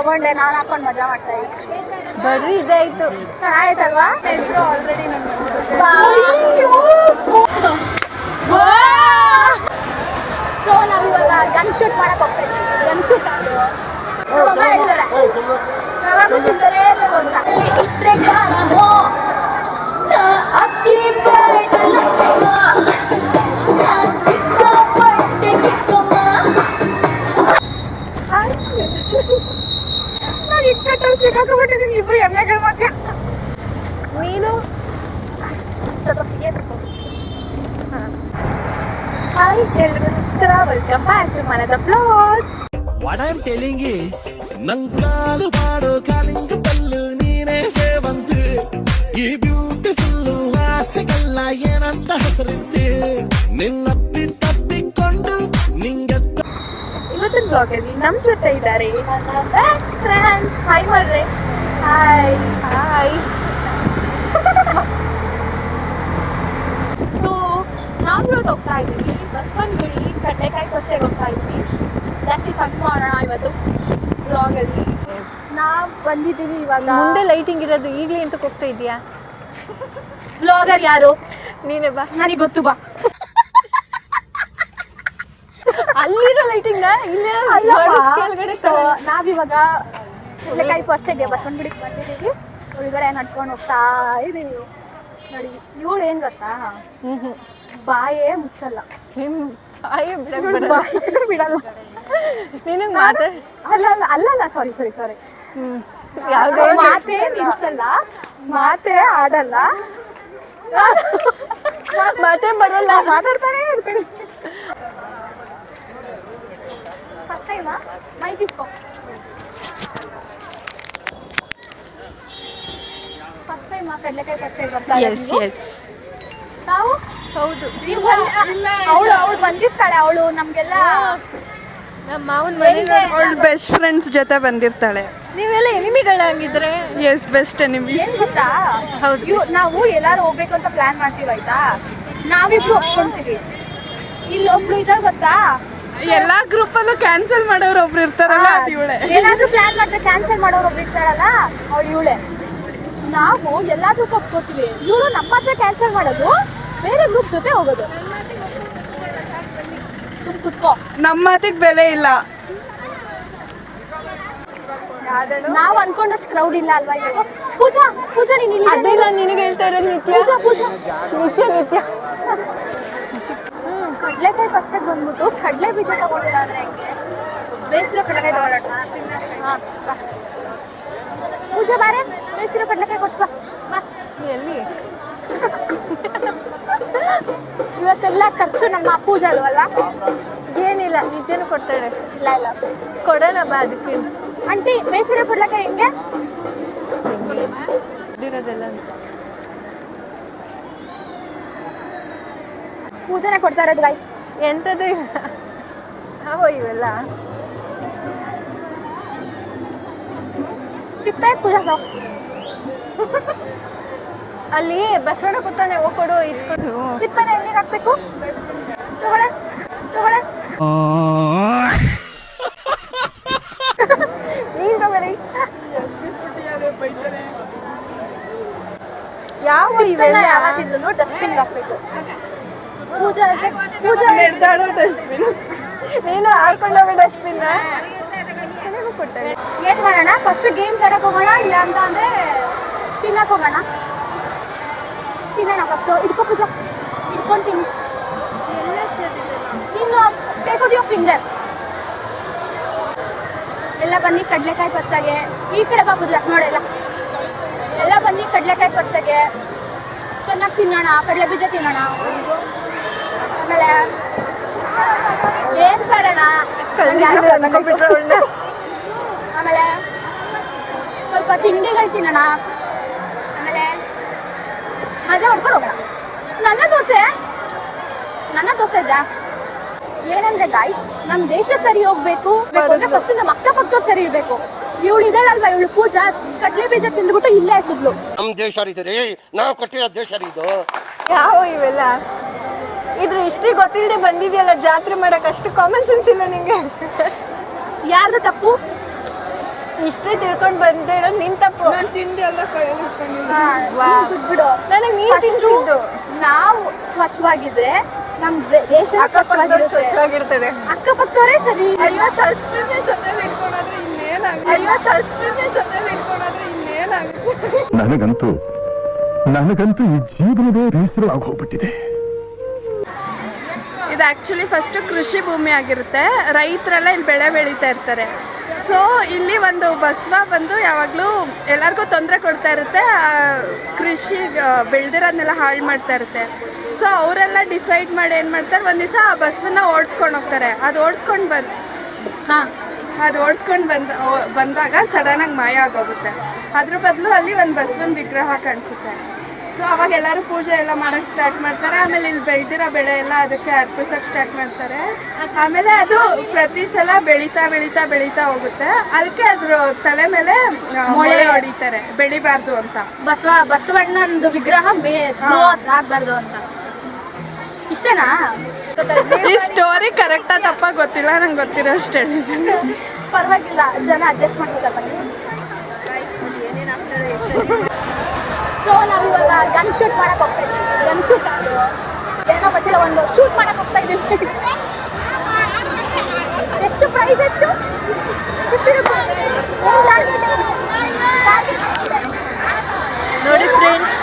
ತಗೊಂಡೆ, ನಾನು ಹಾಕೊಂಡು ಮಜಾ ಮಾಡ್ತಾ ಇದ್ದೆ. ಬರ್ರಿ ಇದಾಯ್ತು, ಚೆನ್ನಾಯ್ತಲ್ವಾ? ಆಲ್ರೆಡಿ ಸೊ ನಾವಿವಾಗ ಗನ್ ಶೂಟ್ ಮಾಡಕ್ ಹೋಗ್ತಾ ಇದ್ವಿ. ಗನ್ ಶೂಟ್ ಆದ್ರು ಹೇಳ್ತಾರೆ ಸಿಕ್ಕಾಕೊಂಡಿದ್ದೀನಿ. ಇಬ್ರು ಎಮ್ಮೆಗಳ ಮಧ್ಯ ನೀನು ಸ್ವಲ್ಪ ಹಾಯ್ ಎಲ್ರಿಗೂ ನಮಸ್ಕಾರ, ವೆಲ್ಕಮ್ ಬ್ಯಾಕ್ ಟು ಮನದ blog. What I'm telling is ನಂಗಾಲು ಬಾಡೋ ಕಾಲಿಂಗ ಪಲ್ಲು ನೀನೇ ಸೇವಂತು ಈ ಬ್ಯೂಟಿಫುಲ್ ಆಸೆಗಲ್ಲ ಏನಂತ ಹೆಸರಿದ್ದೆ ನಿನ್ನಪ್ಪಿ ತಪ್ಪಿಕೊಂಡು ನಿಂಗೆ ಇವತ್ತಿನ ಬ್ಲಾಗ್ ಅಲ್ಲಿ ನಮ್ ಜೊತೆ ಇದ್ದಾರೆ ನನ್ನ ಬೆಸ್ಟ್ ಫ್ರೆಂಡ್ಸ್. ಹಾಯ್ ಮಾಡ್ರೆ. Hi hi. ಸೊ ನಾವು ಇವತ್ತು ಹೋಗ್ತಾ ಇದ್ದೀವಿ ಬಸವನಗುಡಿ ಕಡಲೆಕಾಯಿ ಪರ್ಸೆಗೆ ಹೋಗ್ತಾ ಇದ್ವಿ. ಜಾಸ್ತಿ ಫನ್ ಮಾಡೋಣ ಇವತ್ತು ಬ್ಲಾಗ್ ಅಲ್ಲಿ. ನಾವು ಬಂದಿದ್ದೀವಿ ಇವಾಗ. ಮುಂದೆ ಲೈಟಿಂಗ್ ಇರೋದು ಈಗಲೇ ಎಂತಕ್ಕೆ ಹೋಗ್ತಾ ಇದೀಯಾ? ಬ್ಲಾಗರ್ ಯಾರು? ನೀನೇ ಬಾ, ನನಗೆ ಗೊತ್ತು, ಬಾ. ಅಲ್ಲಿರೋ ಲೈಟಿಂಗ್ ಇಲ್ಲೇ ಕೆಳಗಡೆ. ಸೊ ನಾವಿವಾಗ ಕಡಲೆಕಾಯಿ ಪರ್ಸೆಗೆ ಬಸವನಗುಡಿಗೆ ಬಂದಿದ್ದೀವಿ. ಒಳಗಡೆ ನಡ್ಕೊಂಡು ಹೋಗ್ತಾ ಇದೀವಿ. ನೋಡಿ ಇವಳು ಏನ್ ಗೊತ್ತಾ, ಬಾಯೇ ಮುಚ್ಚಲ್ಲ, ಬಿಡಲ್ಲ. ನಿನಗೆ ಮಾತಾಡ ಅಲ್ಲಲ್ಲ ಸಾರಿ ಯಾವುದೇ ಮಾತೇ ನಿಲ್ಸಲ್ಲ, ಮಾತೇ ಆಡಲ್ಲ, ಮಾತೇ ಬರಲ್ಲ, ಮಾತಾಡ್ತಾನೆ ಇರ್ತೀನಿ. ಫಸ್ಟ್ ಟೈಮಾ ಮೈಕ್ ಇಸ್ಕೋ. ಫಸ್ಟ್ ಟೈಮ್ ಕಡಲೆಕಾಯಿ ಪರ್ಸೆ ಬರ್ತಾ ನಾವು. ಹೌದು, ಅವಳು ಬಂದಿರ್ತಾಳೆ. ಅವಳು ನಮ್ಗೆಲ್ಲ ನಮ್ಮ ಮಾವನ ಮನೆಗೆ ಅವಳು ಬೆಸ್ಟ್ ಫ್ರೆಂಡ್ಸ್ ಜೊತೆ ಬಂದಿರ್ತಾಳೆ. ನೀವೆಲ್ಲ ಎನಿಮಿಗಳಾಗಿದ್ರೆ? S, best enemy. ಏನ್ ಗೊತ್ತಾ, ನಾವು ಎಲ್ಲಾರು ಹೋಗ್ಬೇಕು ಅಂತ ಪ್ಲಾನ್ ಮಾಡ್ತೀವಿ ಆಯ್ತಾ. ನಾವಿಬ್ರು ಒಪ್ಕೊಂತೀವಿ. ಇಲ್ಲೊಬ್ಳು ಇದ್ದಾಳೆ ಗೊತ್ತಾ, ಎಲ್ಲಾ ಗ್ರೂಪ್ ಅಲ್ಲೂ ಕ್ಯಾನ್ಸಲ್ ಮಾಡೋರು ಒಬ್ರು ಇರ್ತಾರಲ್ಲ, ಅದು ಇವಳೆ. ಏನಾದ್ರೂ ಪ್ಲಾನ್ ಮಾಡಿದ್ರೆ ಕ್ಯಾನ್ಸಲ್ ಮಾಡೋರು ಒಬ್ರು ಇರ್ತಾಳಲ್ಲ, ಅವಳು ಇವಳೆ. ನಾವು ಎಲ್ಲಾದ್ರೂ ಒಪ್ಕೋತೀವಿ, ಇವಳು ನಮ್ಮ ಹತ್ರ ಕ್ಯಾನ್ಸಲ್ ಮಾಡೋದು, ಬೇರೆ ಗ್ರೂಪ್ ಜೊತೆ ಹೋಗೋದು. ಸುಮ್ ಕುತ್ಕೋ, ನಮ್ಮ ಮಾತಿಗೆ ಬೆಲೆ ಇಲ್ಲ. ನಾವ್ ಅನ್ಕೊಂಡಷ್ಟು ಕ್ರೌಡ್ ಇಲ್ಲ ಅಲ್ವಾ ಇವತ್ತು. ಪೂಜಾ ನೀನು ಇಲ್ಲಿ ಅದೆಲ್ಲ ನಿನಗೆ ಹೇಳ್ತಾ ಇರೋದು ನಿತ್ಯ. ನಿತ್ಯ ಕಡಲೆಕಾಯಿ ಪರ್ಸೆಗೆ ಬಂದ್ಬಿಟ್ಟು ಕಡಲೆ ಬೀಜ ತಗೊಂಡಿಲ್ಲ ಅಂದ್ರೆ ಹೆಂಗೆ? ಬೇಯಿಸಿರೋ ಕಡಲೆಕಾಯಿ ತಗೊಳ್ಳೋಣ. ಪೂಜಾ ಬಾರೆ, ಬೇಯಿಸಿರೋ ಕಡಲೆಕಾಯಿ ಕೊಡ್ಸ್ಬಾ ಬಾ. ಎಲ್ಲಿ ಇವತ್ತೆಲ್ಲ ಖರ್ಚು ನಮ್ಮ ಪೂಜಾದು ಅಲ್ವಾ? ಏನಿಲ್ಲ, ನಿತ್ಯನೂ ಕೊಡ್ತಾಳೆ. ಇಲ್ಲ ಕೊಡೋಣ ಬಾ. ಅದಕ್ಕೆ ಆಂಟಿ ಬೇಯಿಸಿರೋ ಕಡಲೆಕಾಯಿ ಹೆಂಗೆ ಇರೋದೆಲ್ಲ ಪೂಜಾನೆ ಕೊಡ್ತಾ ಇರೋದು ಗೈಸ್. ಎಂಥದ್ದು ಹಾವೋ ಇವೆಲ್ಲ. ಸಿಪ್ಪೆ ಪೂಜಾ ಅಲ್ಲಿ ಬಸವಣ್ಣ ಕೂತಾನೆ, ಹೋಗಿ ಕೊಡು, ಇಸ್ಕೊಂಡು. ಸಿಪ್ಪೆನ ಎಲ್ಲಿಗೆ ಹಾಕ್ಬೇಕು? ತಗೊಳ್ಳೆ ನೀನ್ ತಗೊಳ್ಳಿ. ಯಾವ ಸಿಪ್ಪೆನ ಯಾವತ್ತಿದ್ರು ಡಸ್ಟ್ಬಿನ್ಗೆ ಹಾಕ್ಬೇಕು. ಪೂಜಾ ನೀನು ಹಾಕೊಂಡೋಗ ಡಸ್ಟ್ಬಿನ್ ಕೊಟ್ಟಾಗ. ಏನ್ ಮಾಡೋಣ, ಫಸ್ಟ್ ಗೇಮ್ಸ್ ಆಡಕ್ ಹೋಗೋಣ, ಇಲ್ಲ ಅಂತ ಅಂದ್ರೆ ತಿನ್ನಕ್ ಹೋಗೋಣ. ತಿನ್ನೋಣ ಫಸ್ಟ್. ಇಟ್ಕೋ ಪೂಜಾ, ಇಟ್ಕೊಂತೀನಿ. ಇನ್ನು ಟೇಕ್ ಔಟ್ ಯುವರ್ ಫಿಂಗರ್. ಎಲ್ಲ ಬನ್ನಿ ಕಡಲೆಕಾಯಿ ಪರ್ಸಗೆ. ಈ ಕಡೆ ಬಾ ಪೂಜಾ, ನೋಡೆಲ್ಲ ಎಲ್ಲ ಬನ್ನಿ ಕಡಲೆಕಾಯಿ ಪರ್ಸಗೆ. ಚೆನ್ನಾಗಿ ತಿನ್ನೋಣ, ಕಡಲೆ ಬೀಜ ತಿನ್ನೋಣ. ಆಮೇಲೆ ಗೇಮ್ಸ್ ಆಡೋಣ. ಆಮೇಲೆ ಸ್ವಲ್ಪ ತಿಂಡಿಗಳು ತಿನ್ನೋಣ. ಆಮೇಲೆ ಮಜಾ ಹೊಡ್ಕೊಂಡು ಹೋಗೋಣ. ನನ್ನ ದೋಸ್ತ ಇದ್ದ ಏನಂದ್ರೆ ಗಾಯ್ಸ್, ನಮ್ ದೇಶ ಸರಿ ಹೋಗ್ಬೇಕು ಅಂದ್ರೆ ಫಸ್ಟ್ ನಮ್ಮ ಅಕ್ಕಪಕ್ಕದವ್ರು ಸರಿ ಇರ್ಬೇಕು. ಇವಳು ಇದ್ದಾಳಲ್ವಾ, ಇವಳು ಪೂಜಾ ಕಡ್ಲೆ ಬೀಜ ತಿಂದ್ಬಿಟ್ಟು ಇಲ್ಲೇ ಸುದ್ಲು. ನಮ್ ದೇಶ ರೀ, ನಾವು ಕೊಟ್ಟಿರೋ ದೇಶ ಇದು. ಯಾವ ಇವೆಲ್ಲ ಇದ್ರ ಹಿಸ್ಟ್ರಿ ಗೊತ್ತಿಲ್ಲದೆ ಬಂದಿದೆಯಲ್ಲ ಜಾತ್ರೆ ಮಾಡಕ್. ಅಷ್ಟು ಕಾಮನ್ ಸೆನ್ಸ್ ಇಲ್ಲ ನಿಂಗೆ. ಯಾರ್ದು ತಪ್ಪು? ಇಷ್ಟೇ ತಿಳ್ಕೊಂಡು ಬಂದೆ ನಿನ್ ತಪ್ಪು. ನಾನು ತಿಂಡಿ ಎಲ್ಲ ಕೈಯಲ್ಲಿ ಇಟ್ಕೊಂಡಿದ್ದೀನಿ. ಬಿಡು. ನನಗೆ ನೀನ್ ತಿನ್ಸಿದ್ದು. ನಾವು ಸ್ವಚ್ಛವಾಗಿದ್ರೆ ನಮ್ ದೇಶ ಸ್ವಚ್ಛವಾಗಿರುತ್ತೆ. ಸ್ವಚ್ಛವಾಗಿರ್ತಾರೆ. ಅಕ್ಕಪಕ್ಕದವರೇ ಸರಿ. ಅಯ್ಯೋ ಡಸ್ಟ್ಬಿನ್ ಜೊತೆಲಿ ಇಟ್ಕೊಂಡ್ರೆ ಇನ್ನೇನಾಗುತ್ತೆ? ಅಯ್ಯೋ ಡಸ್ಟ್ಬಿನ್ ಜೊತೆಲಿ ಇಟ್ಕೊಂಡ್ರೆ ಇನ್ನೇನಾಗುತ್ತೆ? ನನಗಂತೂ ಈ ಜೀವನವೇ ಬೇಸರವಾಗಿ ಹೋಗ್ಬಿಟ್ಟಿದೆ. ಇದು ಆ್ಯಕ್ಚುಲಿ ಫಸ್ಟು ಕೃಷಿ ಭೂಮಿ ಆಗಿರುತ್ತೆ. ರೈತರೆಲ್ಲ ಇಲ್ಲಿ ಬೆಳೆ ಬೆಳೀತಾ ಇರ್ತಾರೆ. ಸೊ ಇಲ್ಲಿ ಒಂದು ಬಸವ ಬಂದು ಯಾವಾಗಲೂ ಎಲ್ಲರಿಗೂ ತೊಂದರೆ ಕೊಡ್ತಾ ಇರುತ್ತೆ. ಕೃಷಿ ಬೆಳೆದಿರೋದನ್ನೆಲ್ಲ ಹಾಳು ಮಾಡ್ತಾ ಇರುತ್ತೆ. ಸೊ ಅವರೆಲ್ಲ ಡಿಸೈಡ್ ಮಾಡಿ ಏನು ಮಾಡ್ತಾರೆ, ಒಂದು ದಿವಸ ಆ ಬಸವನ್ನ ಓಡಿಸ್ಕೊಂಡು ಹೋಗ್ತಾರೆ. ಅದು ಓಡಿಸ್ಕೊಂಡು ಬಂದಾಗ ಸಡನ್ನಾಗಿ ಮಾಯ ಆಗೋಗುತ್ತೆ. ಅದ್ರ ಬದಲು ಅಲ್ಲಿ ಒಂದು ಬಸವನ ವಿಗ್ರಹ ಕಾಣಿಸುತ್ತೆ. ಸೊ ಅವಾಗ ಎಲ್ಲರೂ ಪೂಜೆ ಎಲ್ಲ ಮಾಡೋಕ್ಕೆ ಸ್ಟಾರ್ಟ್ ಮಾಡ್ತಾರೆ. ಆಮೇಲೆ ಇಲ್ಲಿ ಬೆಳೆದಿರೋ ಬೆಳೆ ಎಲ್ಲ ಅದಕ್ಕೆ ಅರ್ಪಿಸೋಕ್ಕೆ ಸ್ಟಾರ್ಟ್ ಮಾಡ್ತಾರೆ. ಆಮೇಲೆ ಅದು ಪ್ರತಿ ಸಲ ಬೆಳೀತಾ ಹೋಗುತ್ತೆ. ಅದಕ್ಕೆ ಅದ್ರ ತಲೆ ಮೇಲೆ ಮೊಳೆ ಹೊಡಿತಾರೆ, ಬೆಳಿಬಾರ್ದು ಅಂತ. ಬಸವಣ್ಣಂದು ವಿಗ್ರಹ ಆಗ್ಬಾರ್ದು ಅಂತ. ಇಷ್ಟೇನಾ? ಈ ಸ್ಟೋರಿ ಕರೆಕ್ಟಾ ತಪ್ಪ ಗೊತ್ತಿಲ್ಲ, ನಂಗೆ ಗೊತ್ತಿರೋ ಅಷ್ಟು ಹೇಳಿದ್ದೀನಿ. ಪರವಾಗಿಲ್ಲ, ಜನ ಅಡ್ಜಸ್ಟ್ ಮಾಡ್ಕೋತಾರೆ ಬನ್ನಿ. ಸೊ ನಾವಿವಾಗ ಗನ್ ಶೂಟ್ ಮಾಡಕ್ ಹೋಗ್ತಾ ಇದ್ದೀವಿ. ಗನ್ ಶೂಟ್ ಅದು ಏನೋ ಗೊತ್ತಿಲ್ಲ, ಒಂದು ಶೂಟ್ ಮಾಡಕ್ ಹೋಗ್ತಾ ಇದ್ದೀವಿ. ಎಷ್ಟು ಪ್ರೈಸ್? ಎಷ್ಟು? 50 ರೂಪಾಯಿ. ನೋಡಿ ಫ್ರೆಂಡ್ಸ್,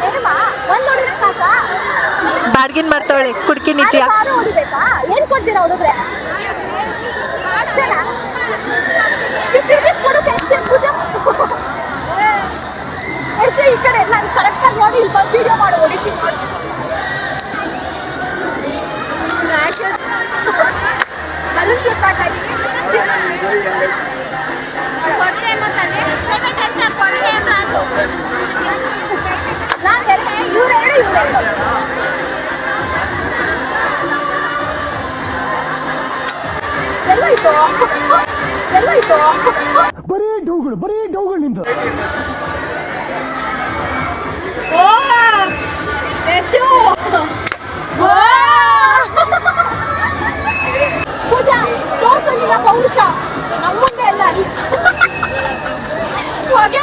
ಏನಮ್ಮ ಒಂದು ಹೊಡಿದ್ರೆ ಸಾಕಾ? ಬಾರ್ಗಿನ್ ಮಾಡ್ತಾವಳೆ ಕುಡ್ಕಿ ನಿತ್ಯ. ಹೊಡಿಬೇಕಾ? ಏನ್ ಕೊಡ್ತೀರಾ ಹುಡುಗ್ರೆ? ಅಷ್ಟೇನಾ? 50 ರೂಪೀಸ್ ಕೊಡು ಪೂಜಾ. ಎಷ್ಟು ಈ ಕಡೆ ನಾನು ಕರೆಕ್ಟಾಗಿ ನೋಡಿ ಇಲ್ಲಿ ಬಂದು ವಿಡಿಯೋ ಮಾಡಿ ಹೊಡಿತೀನಿ. ಬಲೂನ್ ಶೂಟ್ ಮಾಡ್ತಾ ಇದ್ದೀನಿ. ನಾನು ಇವ್ರೆರಡು ಎಲ್ಲೋಯ್ತು? ಬರೀ ಡೌಗಳು ನಿಂದು. ಪೂಜಾ ತೋರ್ಸು ನಿನ್ನ ಪೌರುಷ ನಮ್ಮ ಮುಂದೆ ಎಲ್ಲ. ಹೊಗೆ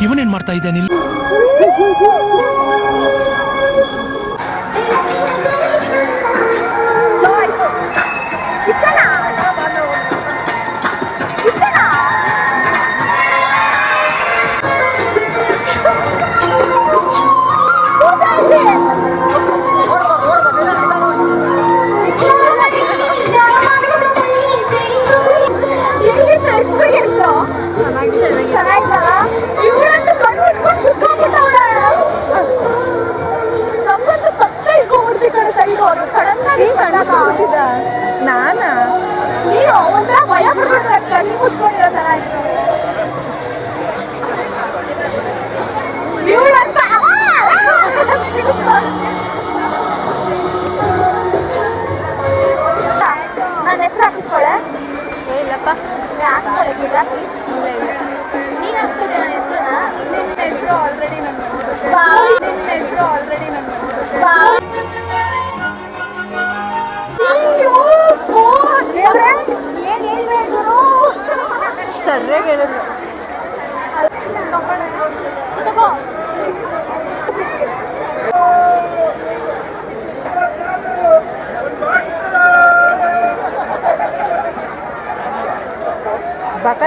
ಇವನೇನ್ ಮಾಡ್ತಾ ಇದ್ದಾನೆ? ಚೆನ್ನಾಗಿದ್ದಲ್ಲ? ಇವರಂತೂ ಕಣ್ಣು ಮುಚ್ಕೊಂಡು ಕುತ್ಕೊಂಡ್ಬಿಟ್ಟವ್ರೆ. ನಮ್ಮಂತೂ ಕತ್ತೆ ಇಟ್ಕೊಂಡ್ಬಿಡ್ತಿ ಕಡೆ ಸೈಡ್ ಅವರು ಸಡನ್ ಆಗಿ ನಾನಾ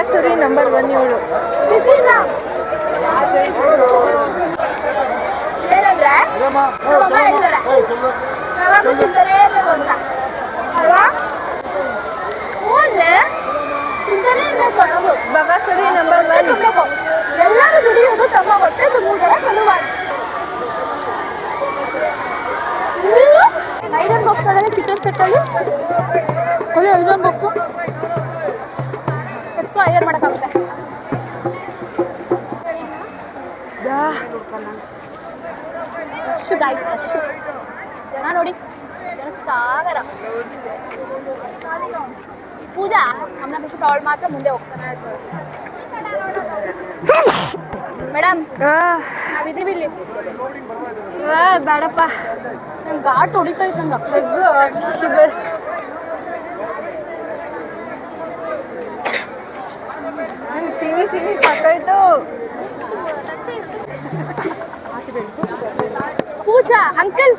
ಬಗಾಸುರಿ ನಂಬರ್ 1 ಇವಳು. ಬಿಸಿ ಇಲ್ಲ ಏನಂದ್ರೆ ನಮ್ಮಮ್ಮ ಹೇಳ್ತಾರೆ ಯಾವಾಗಲೂ ತಿಂತಾನೇ ಇರ್ಬೇಕು ಅಂತ ಅಲ್ವಾ? ಹೂವನ್ನೇ ತಿಂತಾನೇ ಇರ್ಬೇಕು ನಾವು. ಬಗಾಸುರಿ ನಂಬರ್ 1. ತುಂಬಬೇಕು ಎಲ್ಲರೂ ದುಡಿಯೋದು ತಮ್ಮ ಹೊಟ್ಟೆ ತುಂಬುವುದರ ಸಲುವಾಗಿ. ಐರನ್ ಬಾಕ್ಸ್ಗಳಲ್ಲಿ ಕಿಚನ್ ಸೆಟ್ಟಲ್ಲಿ ಒಳ್ಳೆ ಐರನ್ ಬಾಕ್ಸು ಎಷ್ಟು ಐರನ್ ಮಾಡೋಕ್ಕಾಗುತ್ತೆ. ರಶ್ ಗಾಯ್ಸ್ ರಶ್ ಜನ ನೋಡಿ ಜನ ಸಾಗರ. ಪೂಜಾ ಅಮ್ಮನ ಬಿಟ್ಟು ಅವಳು ಮಾತ್ರ ಮುಂದೆ ಹೋಗ್ತಾನೆ ಇರ್ತಾಳೆ. ಮೇಡಮ್ ನಾವಿದ್ದೀವಿ ಇಲ್ಲಿ. ಬೇಡಪ್ಪ ನಂಗೆ ಘಾಟ್ ಹೊಡಿತಾ ಇತ್ತು ನಂಗೆ ಸಿಹಿ ಸಾಕಾಯ್ತು. ಪೂಜಾ ಅಂಕಲ್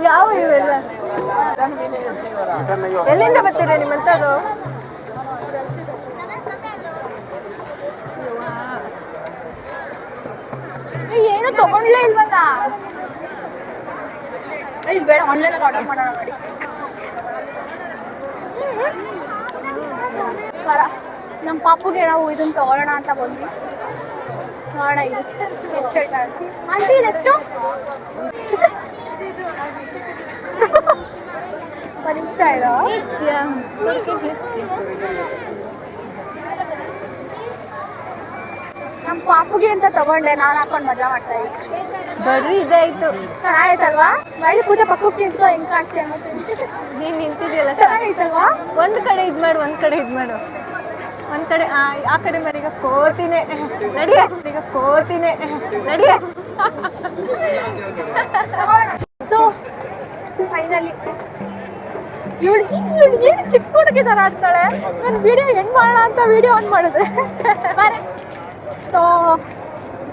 ಯಾವ ಇವೆಲ್ಲ ಎಲ್ಲಿಂದ ಬರ್ತೀರಾ ನಿಮ್ಮಂಥದ್ದು? ಏನು ತಗೊಂಡ್ಲೇ ಇಲ್ವಲ್ಲ. ಇಲ್ಲಿ ಬೇಡ ಆನ್ಲೈನಲ್ಲಿ ಆರ್ಡರ್ ಮಾಡೋಣ ನೋಡಿ. ನಮ್ಮ ಪಾಪುಗೆ ನಾವು ಇದನ್ನ ತಗೊಳ್ಳೋಣ ಅಂತ ಬಂದ್ವಿ. ನೋಡೋಣ ಇದಕ್ಕೆ ಎಷ್ಟು ಹೇಳ್ತಾರೆ ಆಂಟಿ. ಇದೆಷ್ಟು? ಒಂದು ನಿಮಿಷ ಇರೋ. ನಮ್ಮ ಪಾಪುಗೆ ಅಂತ ತಗೊಂಡೆ, ನಾನು ಹಾಕೊಂಡು ಮಜಾ ಮಾಡ್ತಾ ಇದ್ದೆ. ಬರ್ರಿ ಇದಾಯ್ತು. ಚೆನ್ನಾಗೈತಲ್ವಾ? ಮಾಡಿ ಪೂಜೆ ಪಕ್ಕಕ್ಕೆ ನಿಂತು ಹೆಂಗ್ ಕಾಣಿಸ್ತೀಯ ಅಂತೀನಿ. ನೀನು ನಿಂತಿದ್ಯಲ್ಲ ಚೆನ್ನಾಗೈತಲ್ವಾ? ಒಂದು ಕಡೆ ಇದು ಮಾಡು, ಒಂದು ಕಡೆ ಇದು ಮಾಡು. ಒಂದು ಕಡೆ ಆ ಕಡೆ ಮರೀಗ ಕೋತಿನೇ ನಡಿಯ, ಈಗ ಕೋತಿನೇ ನಡಿಯ. ಸೊ ಫೈನಲಿ ಇವಳು ಏನು ಚಿಕ್ಕ ಹುಡುಗಿ ಥರ ಆಡ್ತಾಳೆ. ನನ್ನ ವಿಡಿಯೋ ಎಂಡ್ ಮಾಡೋಣ ಅಂತ ವಿಡಿಯೋ ಆನ್ ಮಾಡಿದ್ರೆ ಬಾರೆ. ಸೊ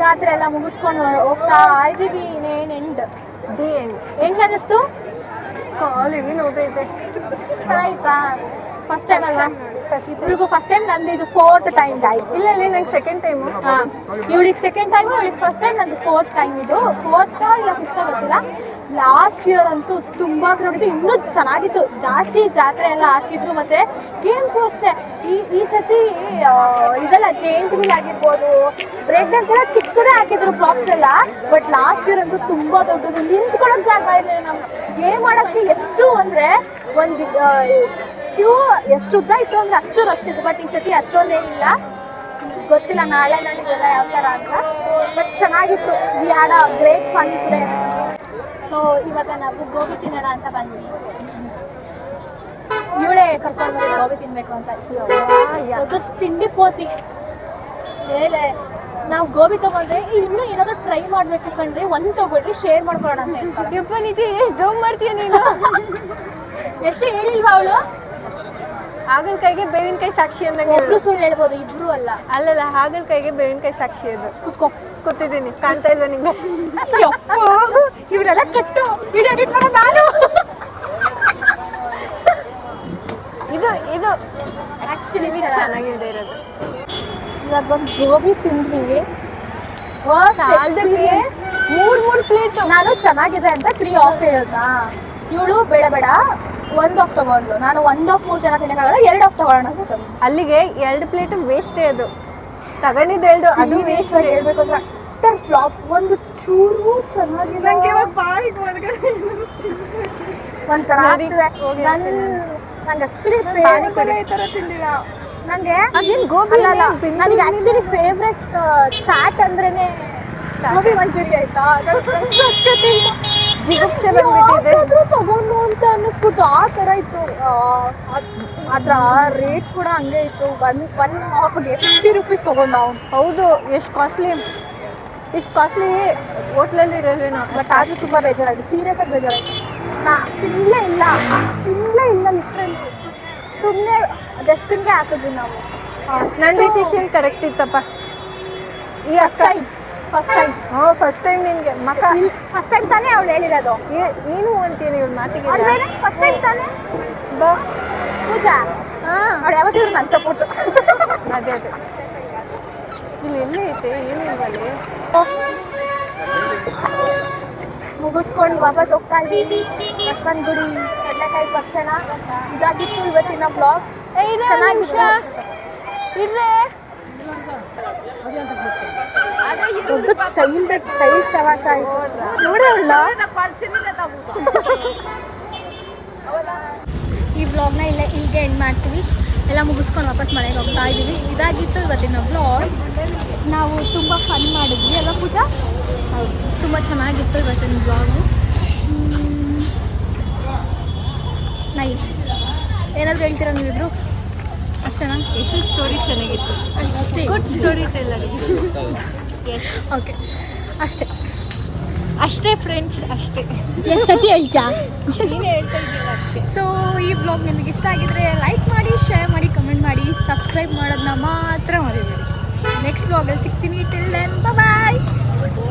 ಜಾತ್ರೆ ಎಲ್ಲ ಮುಗಿಸ್ಕೊಂಡು ಹೋಗ್ತಾ ಇದ್ದೀವಿ. ಇನ್ನೇನು ಎಂಡ್. ಹೆಂಗೆ ಅನ್ನಿಸ್ತು? ಕಾಲಿಗೆ ನೋದೈತೆ. ಚೆನ್ನಾಗಿತ್ತಾ? ಫಸ್ಟ್ ಟೈಮ್ ಅಲ್ವಾ? ಇವಳಿಗೂ ಫಸ್ಟ್ ಟೈಮ್, ನಂದು ಇದು 4th ಟೈಮ್ ಗೈಸ್. ಇಲ್ಲ ಇಲ್ಲ ನಂಗೆ ಸೆಕೆಂಡ್ ಟೈಮು. ಹಾಂ, ಇವಳಿಗೆ ಸೆಕೆಂಡ್ ಟೈಮು, ಇವಳಿಗೆ ಫಸ್ಟ್ ಟೈಮ್, ನಂದು 4th ಟೈಮ್. ಇದು 4th ಇಲ್ಲ 5th ಗೊತ್ತಿಲ್ಲ. ಲಾಸ್ಟ್ ಇಯರ್ ಅಂತೂ ತುಂಬ ಕ್ರೌಡ್ ಇತ್ತು. ಇನ್ನೂ ಚೆನ್ನಾಗಿತ್ತು, ಜಾಸ್ತಿ ಜಾತ್ರೆ ಎಲ್ಲ ಹಾಕಿದ್ರು. ಮತ್ತು ಗೇಮ್ಸು ಅಷ್ಟೇ. ಈ ಸತಿ ಇದೆಲ್ಲ ಜೈಂಟ್ ವೀಲ್ ಆಗಿರ್ಬೋದು, ಬ್ರೇಕ್ ಡ್ಯಾನ್ಸ್ ಎಲ್ಲ ಚಿಕ್ಕದೇ ಹಾಕಿದ್ರು ಪ್ರಾಪ್ಸ್ ಎಲ್ಲ. ಬಟ್ ಲಾಸ್ಟ್ ಇಯರ್ ಅಂತೂ ತುಂಬ ದೊಡ್ಡದು, ನಿಂತ್ಕೊಳ್ಳೋಕೆ ಜಾಗ ಇರಲಿಲ್ಲ. ನಮ್ಮ ಗೇಮ್ ಮಾಡೋಕ್ಕೆ ಎಷ್ಟು ಅಂದರೆ ಒಂದು ಕ್ಯೂ ಎಷ್ಟು ಉದ್ದ ಇತ್ತು ಅಂದರೆ ಅಷ್ಟು ರಶ್ ಇತ್ತು. ಬಟ್ ಈ ಸತಿ ಅಷ್ಟೊಂದೇನಿಲ್ಲ, ಗೊತ್ತಿಲ್ಲ ನಾಳೆ ನಾಡಿದ್ದೆಲ್ಲ ಯಾವ ಥರ ಅಂತ. ಬಟ್ ಚೆನ್ನಾಗಿತ್ತು. We had a great fun today. So ಇವಾಗ ನಾವು ಗೋಬಿ ತಿನ್ನೋಣ ಅಂತ ಬಂದ್ವಿ. ಇವಳೇ ಕರ್ಕೊಂಡು ಬಂದು ಗೋಬಿ ತಿನ್ಬೇಕು ಅಂತ. ಅದು ತಿಂಡಿ ಕೋತಿ ಮೇಲೆ ನಾವು ಗೋಬಿ ತಗೊಂಡ್ರೆ ಇನ್ನೂ ಏನಾದರೂ ಟ್ರೈ ಮಾಡಬೇಕು ಕಂಡ್ರೆ ಒಂದು ತಗೊಳ್ರಿ, ಶೇರ್ ಮಾಡ್ಕೊಳ್ಳೋಣ ಅಂತ ಹೇಳ್ತಾರೆ. ಯಪ್ಪ ನಿಜ ಎಷ್ಟು ಡೌ ಮಾಡ್ತೀಯ ನೀನು? ಎಷ್ಟು ಹೇಳಿಲ್ವಾ ಅವಳು? ಹಾಗಲಕಾಯಿಗೆ ಬೇವಿನಕಾಯಿ ಸಾಕ್ಷಿ ಅಂದಂಗೆ. ಒಬ್ರು ಸುಳ್ಳು ಹೇಳ್ಬೋದು, ಇಬ್ರು ಅಲ್ಲ. ಅಲ್ಲಲ್ಲ, ಹಾಗಲಕಾಯಿಗೆ ಬೇವಿನಕಾಯಿ ಸಾಕ್ಷಿ ಅದು. ಕುತ್ಕೋ. ಕೂತಿದ್ದೀನಿ, ಕಾಣ್ತಾ ಇಲ್ವಾ ನಿಂಗೆ? ಇವರೆಲ್ಲ ಕಟ್ಟು ವಿಡಿಯೋ ಎಡಿಟ್ ಮಾಡೋ ನಾನು. ಇದು ಇದು ಆ್ಯಕ್ಚುಲಿ ಚೆನ್ನಾಗಿಲ್ಲದೆ ಇರೋದು. ಇವಾಗ ಒಂದು ಗೋಬಿ ತಿಂದ್ವಿ. ಮೂರು ಪ್ಲೇಟ್. ನಾನು ಚೆನ್ನಾಗಿದೆ ಅಂತ 3 ಆಫ್ ಹೇಳ್ತಾ. ಇವಳು ಬೇಡ ಬೇಡ 1 ಆಫ್ ತಗೊಂಡ್ಲು. ನಾನು 1 ಆಫ್ 3 ಜನ ತಿನ್ನೋಕ್ಕಾಗಲ್ಲ, 2 ಆಫ್ ತಗೊಳ್ಳೋಣ ಅಂತ. ಅಲ್ಲಿಗೆ 2 ಪ್ಲೇಟ್ ವೇಸ್ಟೇ. ಅದು ತಗೊಂಡಿದ್ದು ಅದು ವೇಸ್ಟ್. ಹೇಳ್ಬೇಕು ಅಂದ್ರೆ ಅಟ್ಟರ್ ಫ್ಲಾಪ್. ಒಂದು ಚೂರು ಚೆನ್ನಾಗಿಲ್ಲ. ನಂಗೆ ಇವಾಗ ಬಾಯಿಗೆ ಒಳಗಡೆ ಒಂಥರ ಆಗ್ತಿದೆ. ನಂಗೆ ಆ್ಯಕ್ಚುಲಿ ಈ ಥರ ತಿಂದಿಲ್ಲ. ನನಗೆ ಅದೇನು ಗೋಬಿ ಅಲ್ಲ, ನನಗೆ ಆ್ಯಕ್ಚುಲಿ ಫೇವ್ರೆಟ್ ಚಾಟ್ ಅಂದ್ರೇ ಗೋಬಿ ಮಂಚೂರಿ ಆಯ್ತಾ. ಜಿಗುಪ್ಸೆ ಬಂದ್ಬಿಟ್ಟಿದೆ. ತಗೊಂಡು ಅಂತ ಅನ್ನಿಸ್ಬಿಟ್ಟು ಆ ಥರ ಇತ್ತು. ಅದರ ರೇಟ್ ಕೂಡ ಹಂಗೆ ಇತ್ತು. ಒನ್ ಹಾಫ್ಗೆ 50 ರೂಪೀಸ್ ತಗೊಂಡು ನಾವು. ಹೌದು, ಎಷ್ಟು ಕಾಸ್ಟ್ಲಿ. ಇಷ್ಟು ಕಾಸ್ಟ್ಲಿ ಹೋಟ್ಲಲ್ಲಿ ಇರೋದೇನೋ. ಬಟ್ ಆದರೂ ತುಂಬ ಬೇಜಾರಾಯಿತು, ಸೀರಿಯಸ್ ಆಗಿ ಬೇಜಾರಾಯಿತು. ತಿನ್ನಲೇ ಇಲ್ಲ ಲಿಟ್ರಲಿ. ಸುಮ್ಮನೆ ಡಸ್ಟ್ಬಿನ್ಗೆ ಹಾಕಿದ್ವಿ ನಾವು. ನನ್ನ ಡಿಸಿಷನ್ ಕರೆಕ್ಟ್ ಇತ್ತಪ್ಪ. ಈ ಫಸ್ಟ್ ಟೈಮ್ ಫಸ್ಟ್ ಟೈಮ್ ನಿನಗೆ ಮಕ್ಕ ಫಸ್ಟ್ ಟೈಮ್ ತಾನೇ ಅವಳು ಹೇಳಿರೋದು. ನೀನು ಅಂತೀನಿ ಇವ್ರ ಮಾತಿಗೆ. ಫಸ್ಟ್ ಟೈಮ್ ತಾನೇ ಬಾ ಪೂಜಾ ಹಾಂ ಅವ್ರು ಯಾವತ್ತಿದ್ರು ನನ್ನ ಸಪೋರ್ಟು. ಅದೇ ಇಲ್ಲಿ ಎಲ್ಲಿ ಐತೆ ಏನಿಲ್ವಲ್ಲಿ. ಮುಗಿಸ್ಕೊಂಡು ವಾಪಸ್ ಹೋಗ್ತಾ ಇದ್ದೀವಿ ಬಸವನಗುಡಿ ಕಡಲೆಕಾಯಿ ಪರ್ಸಣ. ಇದಾಗಿತ್ತು ಇವತ್ತಿನ ಬ್ಲಾಗ್. ಚೆನ್ನಾಗಿದೆ. ದೊಡ್ಡ ಚೈಲ್ಡ್ ಸವಾಸ ಆಯಿತು ನೋಡಲ್ಲ. ಈ ವ್ಲಾಗ್ನ ಇಲ್ಲಿಗೆ ಎಂಡ್ ಮಾಡ್ತೀವಿ. ಎಲ್ಲ ಮುಗಿಸ್ಕೊಂಡು ವಾಪಸ್ ಮನೆಗೆ ಹೋಗ್ತಾ ಇದ್ದೀವಿ. ಇದಾಗಿತ್ತು ಇವತ್ತಿನ ವ್ಲಾಗ್. ನಾವು ತುಂಬ ಫನ್ ಮಾಡಿದ್ವಿ ಅಲ್ಲ ಪೂಜಾ? ಹೌದು, ತುಂಬ ಚೆನ್ನಾಗಿತ್ತು ಇವತ್ತಿನ ವ್ಲಾಗು. ನೈಸ್. ಏನಾದರೂ ಹೇಳ್ತೀರಾ ನೀವಿಬ್ರು? ಅಷ್ಟೇನಾ? ಎಷ್ಟು ಸ್ಟೋರಿ ಚೆನ್ನಾಗಿತ್ತು. ಅಷ್ಟೇ. Good story teller. ಓಕೆ, ಅಷ್ಟೇ ಅಷ್ಟೇ ಫ್ರೆಂಡ್ಸ್, ಅಷ್ಟೇ. ಎಷ್ಟು ಸತಿ ಹೇಳ್ತೀಯಾ? ನೀನೇ ಹೇಳ್ತಾ ಇದ್ದೀರಾ ಅಷ್ಟೇ. ಸೊ ಈ ಬ್ಲಾಗ್ ನಿಮಗೆ ಇಷ್ಟ ಆಗಿದ್ರೆ ಲೈಕ್ ಮಾಡಿ, ಶೇರ್ ಮಾಡಿ, ಕಮೆಂಟ್ ಮಾಡಿ, ಸಬ್ಸ್ಕ್ರೈಬ್ ಮಾಡೋದನ್ನ ಮಾತ್ರ ಮರಿಬೇಡಿ. ನೆಕ್ಸ್ಟ್ ಬ್ಲಾಗಲ್ಲಿ ಸಿಗ್ತೀನಿ. ಟಿಲ್ ದೆನ್ ಬಾಯ್.